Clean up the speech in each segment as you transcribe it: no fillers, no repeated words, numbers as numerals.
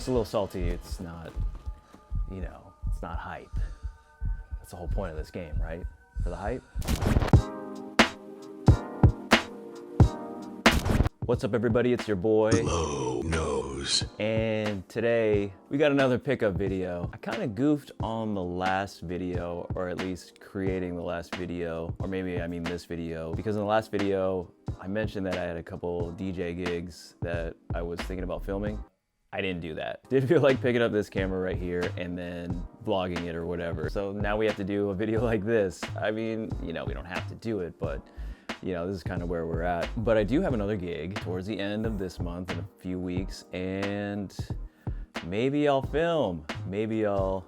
just a little salty. It's not, you know, it's not hype. That's the whole point of this game, right? For the hype. What's up, everybody? It's your boy Low Nose, and today we got another pickup video. I kind of goofed on the last video, or at least creating the last video, or maybe I mean this video, because in the last video I mentioned that I had a couple DJ gigs that I was thinking about filming. I didn't do that. Did feel like picking up this camera right here and then vlogging it or whatever. So now we have to do a video like this. I mean, you know, we don't have to do it, but you know, this is kind of where we're at. But I do have another gig towards the end of this month in a few weeks, and maybe I'll film. Maybe I'll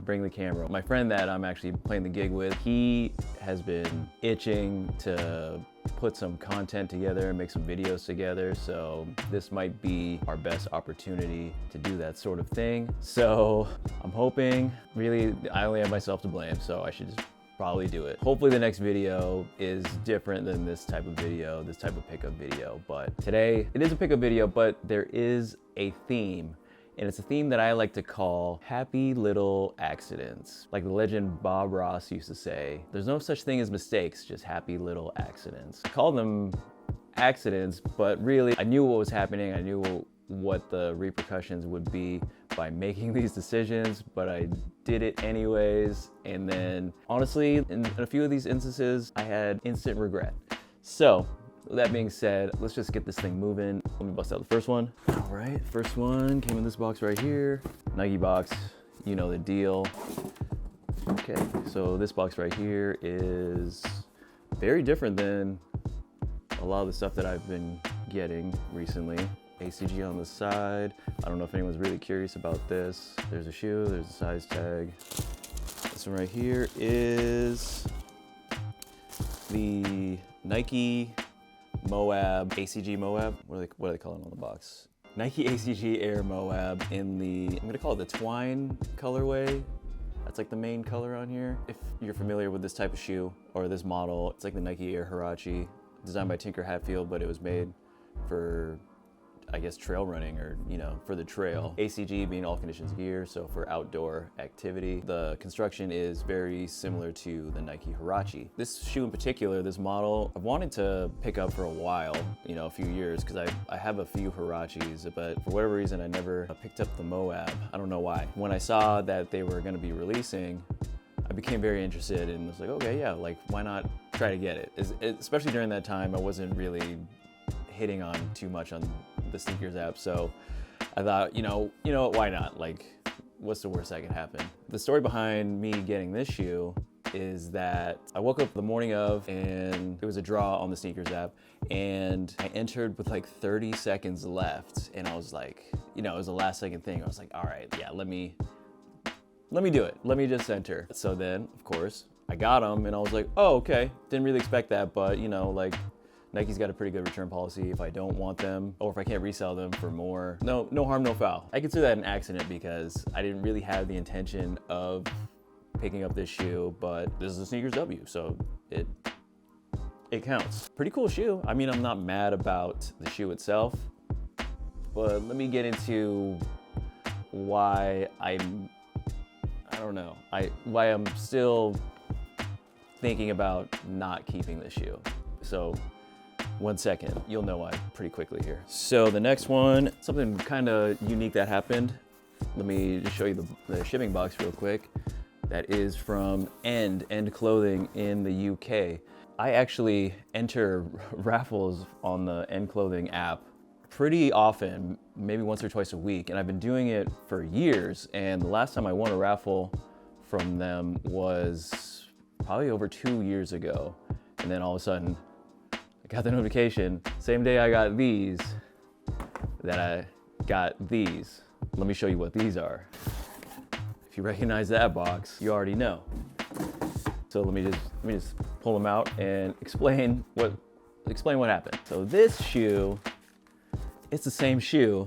bring the camera. My friend that I'm actually playing the gig with, he has been itching to put some content together and make some videos together. So this might be our best opportunity to do that sort of thing. So I'm hoping, really, I only have myself to blame, so I should just probably do it. Hopefully the next video is different than this type of video, this type of pickup video. But today it is a pickup video, but there is a theme, and it's a theme that I like to call happy little accidents. Like the legend Bob Ross used to say, there's no such thing as mistakes, just happy little accidents. I call them accidents, but really I knew what was happening. I knew what the repercussions would be by making these decisions, but I did it anyways. And then honestly, in a few of these instances, I had instant regret. So with that being said, let's just get this thing moving. Let me bust out the first one. All right, first one came in this box right here. Nike box, you know the deal. Okay, so this box right here is very different than a lot of the stuff that I've been getting recently. ACG on the side. I don't know if anyone's really curious about this. There's a shoe, there's a size tag. This one right here is the Nike MOWAB, ACG MOWAB. What are they calling on the box? Nike ACG Air MOWAB in the, I'm gonna call it the TWINE colorway. That's like the main color on here. If you're familiar with this type of shoe or this model, it's like the Nike Air Huarache, designed by Tinker Hatfield, but it was made for, I guess, trail running, or, you know, for the trail. ACG being all conditions gear, so for outdoor activity. The construction is very similar to the Nike Huarache. This shoe in particular, this model, I've wanted to pick up for a while, you know, a few years, because I have a few Huaraches, but for whatever reason, I never picked up the MOWAB. I don't know why. When I saw that they were gonna be releasing, I became very interested and was like, okay, yeah, like, why not try to get it? Especially during that time, I wasn't really hitting on too much on the sneakers app, so I thought, you know what, why not? Like, what's the worst that can happen? The story behind me getting this shoe is that I woke up the morning of, and it was a draw on the sneakers app, and I entered with like 30 seconds left, and I was like, you know, it was a last second thing. I was like, all right, yeah, let me do it. Let me just enter. So then, of course, I got them, and I was like, oh, okay. Didn't really expect that, but, you know, like, Nike's got a pretty good return policy if I don't want them, or if I can't resell them for more. No harm, no foul. I consider that an accident because I didn't really have the intention of picking up this shoe, but this is a Sneakers W, so it counts. Pretty cool shoe. I mean, I'm not mad about the shoe itself, but let me get into why why I'm still thinking about not keeping the shoe. So 1 second, you'll know why pretty quickly here. So the next one, something kind of unique that happened. Let me just show you the shipping box real quick. That is from End Clothing in the UK. I actually enter raffles on the End Clothing app pretty often, maybe once or twice a week, and I've been doing it for years. And the last time I won a raffle from them was probably over 2 years ago. And then all of a sudden, got the notification, same day I got these, that I got these. Let me show you what these are. If you recognize that box, you already know. So let me just pull them out and explain what happened. So this shoe, it's the same shoe,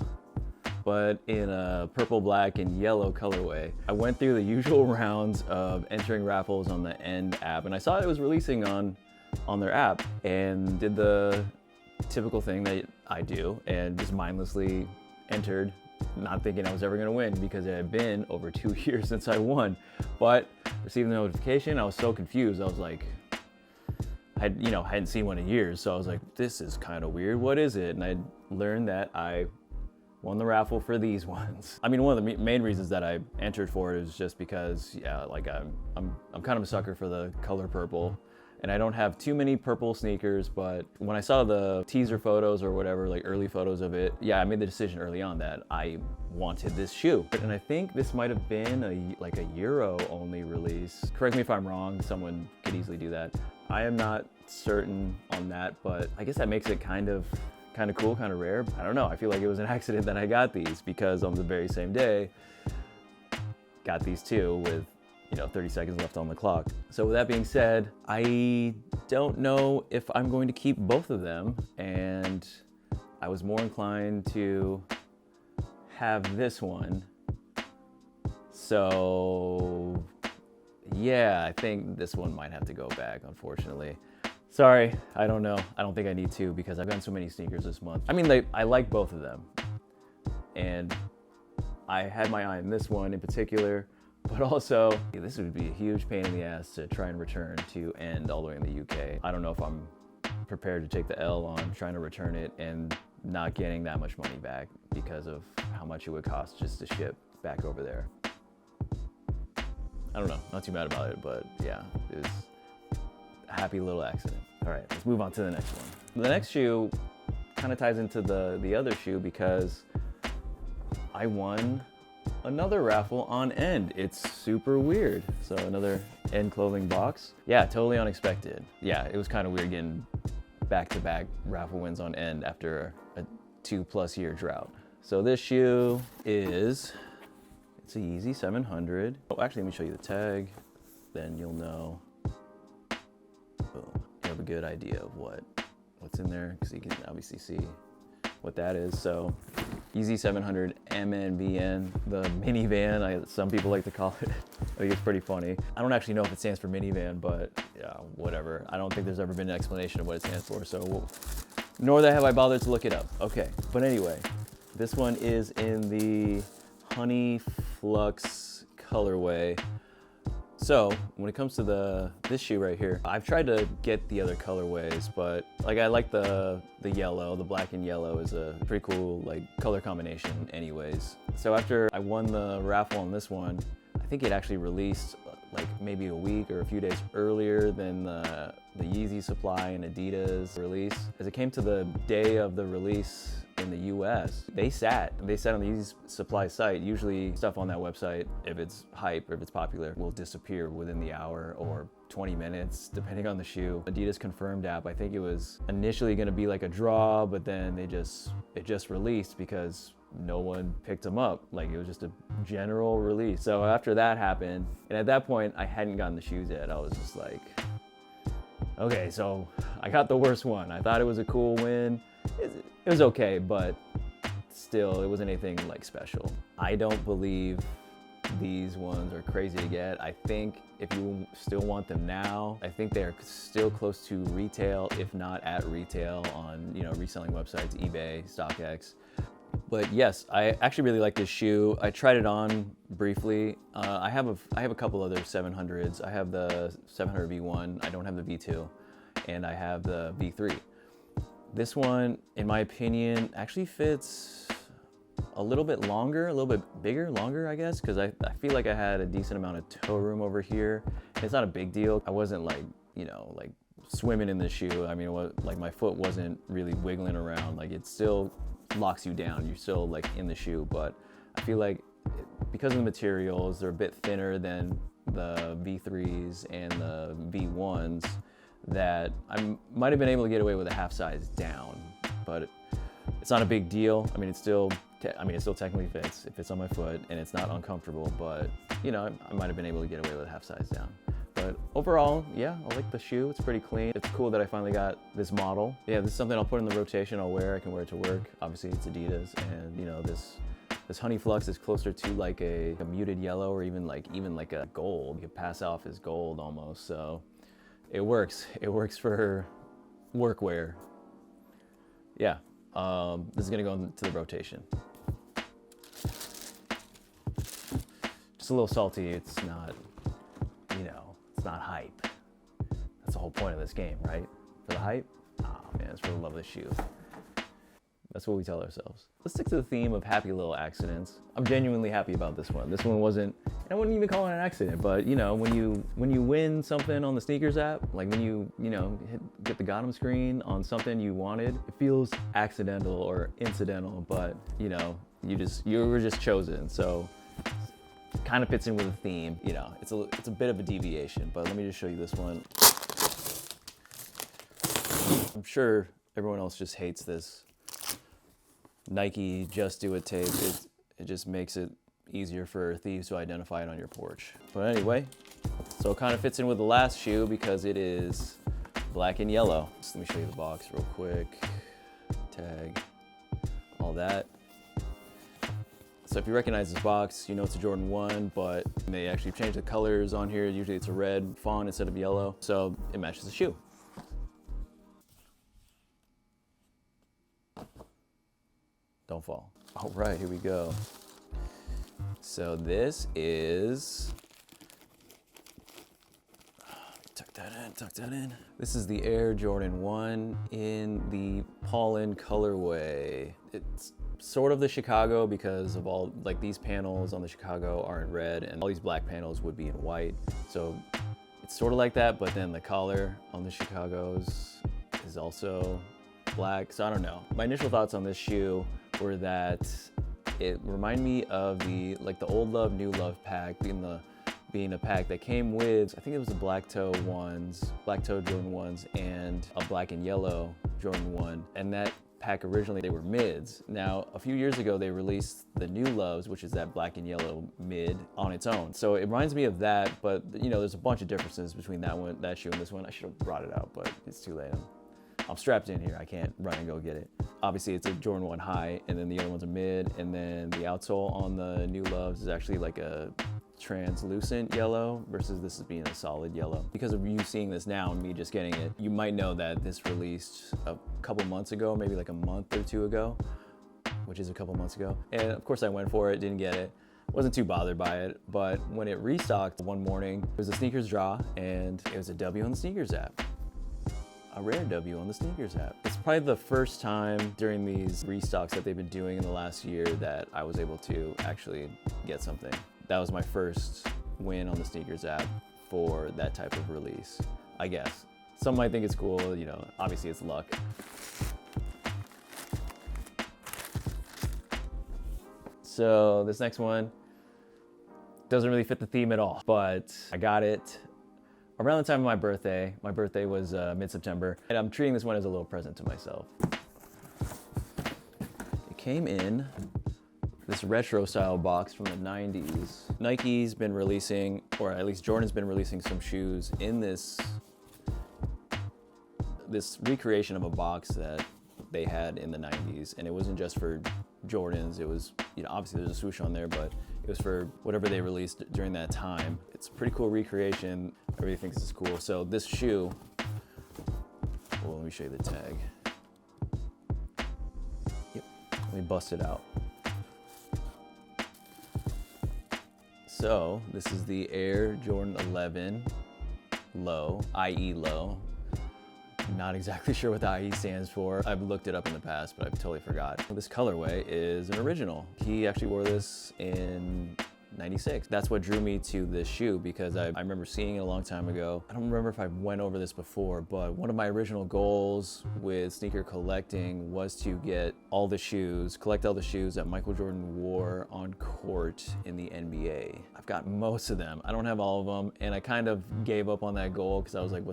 but in a purple, black, and yellow colorway. I went through the usual rounds of entering raffles on the End app, and I saw it was releasing on their app, and did the typical thing that I do and just mindlessly entered not thinking I was ever gonna win because it had been over 2 years since I won. But receiving the notification, I was so confused. I was like, I hadn't seen one in years, so I was like, this is kind of weird. What is it? And I learned that I won the raffle for these ones. I mean, one of the main reasons that I entered for it is just because, yeah, like I'm kind of a sucker for the color purple. And I don't have too many purple sneakers, but when I saw the teaser photos or whatever, like early photos of it, yeah, I made the decision early on that I wanted this shoe. And I think this might have been like a Euro only release. Correct me if I'm wrong, someone could easily do that. I am not certain on that, but I guess that makes it kind of cool, kind of rare. I don't know, I feel like it was an accident that I got these because on the very same day, got these two with 30 seconds left on the clock. So with that being said, I don't know if I'm going to keep both of them, and I was more inclined to have this one. So yeah, I think this one might have to go back, unfortunately. Sorry, I don't know. I don't think I need to because I've gotten so many sneakers this month. I mean, I like both of them. And I had my eye on this one in particular, but also this would be a huge pain in the ass to try and return to end all the way in the UK. I don't know if I'm prepared to take the L on trying to return it and not getting that much money back because of how much it would cost just to ship back over there. I don't know, not too mad about it, but yeah, it was a happy little accident. All right, let's move on to the next one. The next shoe kind of ties into the other shoe because I won another raffle on End. It's super weird. So another End clothing box. Yeah, totally unexpected. Yeah, it was kind of weird getting back-to-back raffle wins on End after a 2+ year drought. So this shoe is, it's a Yeezy 700. Oh, actually, let me show you the tag, then you'll know. Boom. You have a good idea of what's in there because you can obviously see what that is. So Yeezy 700 MNVN, the minivan, some people like to call it. I think it's pretty funny. I don't actually know if it stands for minivan, but yeah, whatever. I don't think there's ever been an explanation of what it stands for, so nor have I bothered to look it up. Okay, but anyway, this one is in the HONEYFLUX colorway. So when it comes to this shoe right here, I've tried to get the other colorways, but like I like the yellow, the black and yellow is a pretty cool like color combination anyways. So after I won the raffle on this one, I think it actually released like maybe a week or a few days earlier than the Yeezy Supply and Adidas release. As it came to the day of the release in the US, they sat on the Yeezy Supply site. Usually stuff on that website, if it's hype or if it's popular, will disappear within the hour or 20 minutes, depending on the shoe. Adidas confirmed app, I think it was initially gonna be like a draw, but then it just released because no one picked them up. Like it was just a general release. So after that happened, and at that point I hadn't gotten the shoes yet, I was just like, okay, so I got the worst one. I thought it was a cool win. It was okay, but still, it wasn't anything like special. I don't believe these ones are crazy to get. I think if you still want them now, I think they're still close to retail, if not at retail on reselling websites, eBay, StockX. But yes, I actually really like this shoe. I tried it on briefly. I have a couple other 700s. I have the 700 V1. I don't have the V2, and I have the V3. This one, in my opinion, actually fits a little bit longer, a little bit bigger, longer, I guess, because I feel like I had a decent amount of toe room over here. It's not a big deal. I wasn't like swimming in the shoe. I mean, like my foot wasn't really wiggling around. Like it still locks you down. You're still like in the shoe, but I feel like because of the materials, they're a bit thinner than the V3s and the V1s, that I might have been able to get away with a half size down, but it's not a big deal. I mean, it still technically fits. It fits on my foot and it's not uncomfortable, but I might have been able to get away with a half size down. But overall, yeah, I like the shoe. It's pretty clean. It's cool that I finally got this model. Yeah, this is something I'll put in the rotation. I'll wear. I can wear it to work. Obviously, it's Adidas, and this HONEYFLUX is closer to like a muted yellow or even like a gold. You could pass off as gold almost. So it works. It works for workwear. Yeah, this is gonna go into the rotation. Just a little salty. It's not, you know, it's not hype. That's the whole point of this game, right? For the hype? Oh man, it's for the love of the shoe. That's what we tell ourselves. Let's stick to the theme of happy little accidents. I'm genuinely happy about this one. This one wasn't, I wouldn't even call it an accident, but you know, when you win something on the sneakers app, like when you get the got 'em screen on something you wanted, it feels accidental or incidental, but you know, you were just chosen. So it kind of fits in with the theme. You know, it's a bit of a deviation, but let me just show you this one. I'm sure everyone else just hates this Nike Just Do It tape. It just makes it easier for thieves to identify it on your porch. But anyway, so it kind of fits in with the last shoe because it is black and yellow. So let me show you the box real quick. Tag, all that. So if you recognize this box, you know it's a Jordan 1, but they actually changed the colors on here. Usually it's a red font instead of yellow, so it matches the shoe. Don't fall. All right, here we go. So this is, tuck that in. This is the Air Jordan 1 in the Pollen colorway. It's sort of the Chicago because of all, like these panels on the Chicago are in red and all these black panels would be in white. So it's sort of like that, but then the collar on the Chicagos is also black. So I don't know. My initial thoughts on this shoe were that it reminded me of the Old Love, New Love pack, being a pack that came with, I think it was the black toe Jordan 1s and a black and yellow Jordan 1. And that pack originally, they were mids. Now, a few years ago, they released the New Loves, which is that black and yellow mid on its own. So it reminds me of that, but you know, there's a bunch of differences between that shoe and this one. I should have brought it out, but it's too late. I'm strapped in here. I can't run and go get it. Obviously, it's a Jordan 1 high, and then the other one's a mid, and then the outsole on the New Loves is actually like a translucent yellow versus this is being a solid yellow. Because of you seeing this now and me just getting it, you might know that this released a couple months ago, maybe like a month or two ago, which is a couple months ago. And of course I went for it, didn't get it. Wasn't too bothered by it, but when it restocked one morning, it was a sneakers draw and it was a W on the sneakers app. A rare W on the sneakers app. It's probably the first time during these restocks that they've been doing in the last year that I was able to actually get something. That was my first win on the sneakers app for that type of release, I guess. Some might think it's cool, you know, obviously it's luck. So this next one doesn't really fit the theme at all, but I got it around the time of my birthday. My birthday was mid-September, and I'm treating this one as a little present to myself. It came in this retro style box from the 90s. Nike's been releasing, or at least Jordan's been releasing some shoes in this recreation of a box that they had in the 90s. And it wasn't just for Jordans, it was, you know, obviously there's a swoosh on there, but it was for whatever they released during that time. It's a pretty cool recreation. Everybody thinks it's cool. So this shoe, well, let me show you the tag. Yep, let me bust it out. So this is the Air Jordan 11 Low, IE Low. Not exactly sure what the IE stands for. I've looked it up in the past, but I've totally forgot. This colorway is an original. He actually wore this in '96. That's what drew me to this shoe because I remember seeing it a long time ago. I don't remember if I went over this before, but one of my original goals with sneaker collecting was to get all the shoes, collect all the shoes that Michael Jordan wore on court in the NBA. I've got most of them. I don't have all of them, and I kind of gave up on that goal because I was like,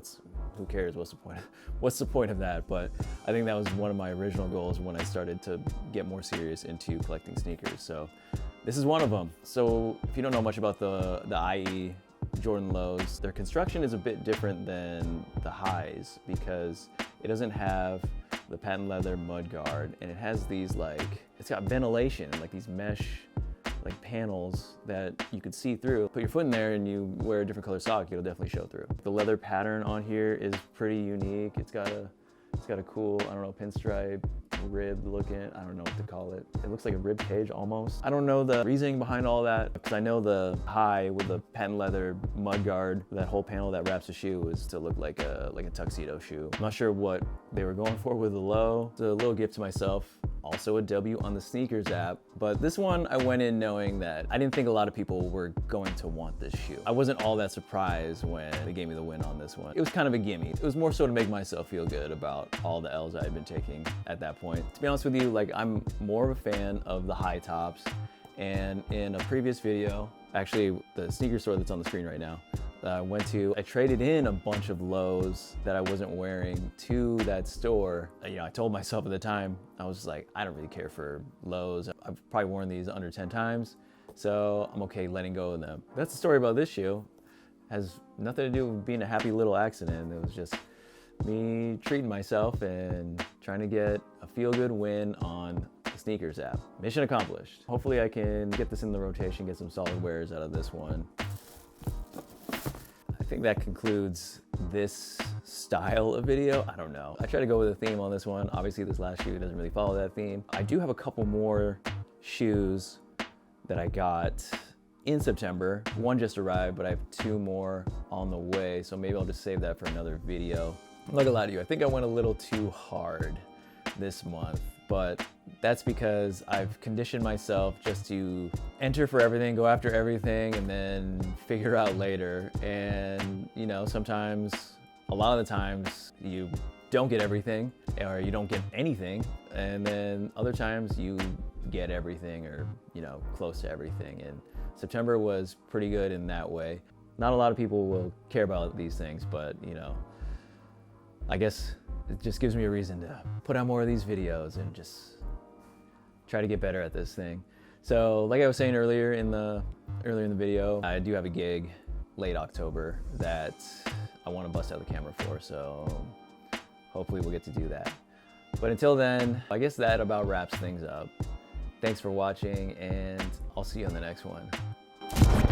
who cares? What's the point? What's the point of that? But I think that was one of my original goals when I started to get more serious into collecting sneakers. So this is one of them. So if you don't know much about the IE Jordan Lows, their construction is a bit different than the highs because it doesn't have the patent leather mud guard, and it has these it's got ventilation and these mesh panels that you could see through. Put your foot in there and you wear a different color sock, it'll definitely show through. The leather pattern on here is pretty unique. It's got a cool, I don't know, pinstripe rib looking, I don't know what to call it. It looks like a rib cage almost. I don't know the reasoning behind all that, because I know the high with the patent leather mud guard, that whole panel that wraps the shoe is to look like a tuxedo shoe. I'm not sure what they were going for with the low. It's a little gift to myself. Also a W on the sneakers app, but this one I went in knowing that I didn't think a lot of people were going to want this shoe. I wasn't all that surprised when they gave me the win on this one. It was kind of a gimme. It was more so to make myself feel good about all the L's I had been taking at that point. To be honest with you, like, I'm more of a fan of the high tops, and in a previous video, actually the sneaker store that's on the screen right now, I traded in a bunch of lows that I wasn't wearing to that store. You know, I told myself at the time, I was just like, I don't really care for lows. I've probably worn these under 10 times, so I'm okay letting go of them. That's the story about this shoe. Has nothing to do with being a happy little accident. It was just me treating myself and trying to get a feel-good win on the sneakers app. Mission accomplished. Hopefully I can get this in the rotation, get some solid wears out of this one. I think that concludes this style of video. I don't know. I try to go with a theme on this one. Obviously this last shoe doesn't really follow that theme. I do have a couple more shoes that I got in September. One just arrived, but I have 2 more on the way, so maybe I'll just save that for another video. I'm not gonna lie to you, I think I went a little too hard this month, but that's because I've conditioned myself just to enter for everything, go after everything, and then figure out later. And you know, sometimes, a lot of the times, you don't get everything, or you don't get anything, and then other times you get everything, or you know, close to everything. And September was pretty good in that way. Not a lot of people will care about these things, but you know, I guess it just gives me a reason to put out more of these videos and just try to get better at this thing. So like I was saying earlier in the video, I do have a gig late October that I want to bust out the camera for, so hopefully we'll get to do that. But until then, I guess that about wraps things up. Thanks for watching, and I'll see you on the next one.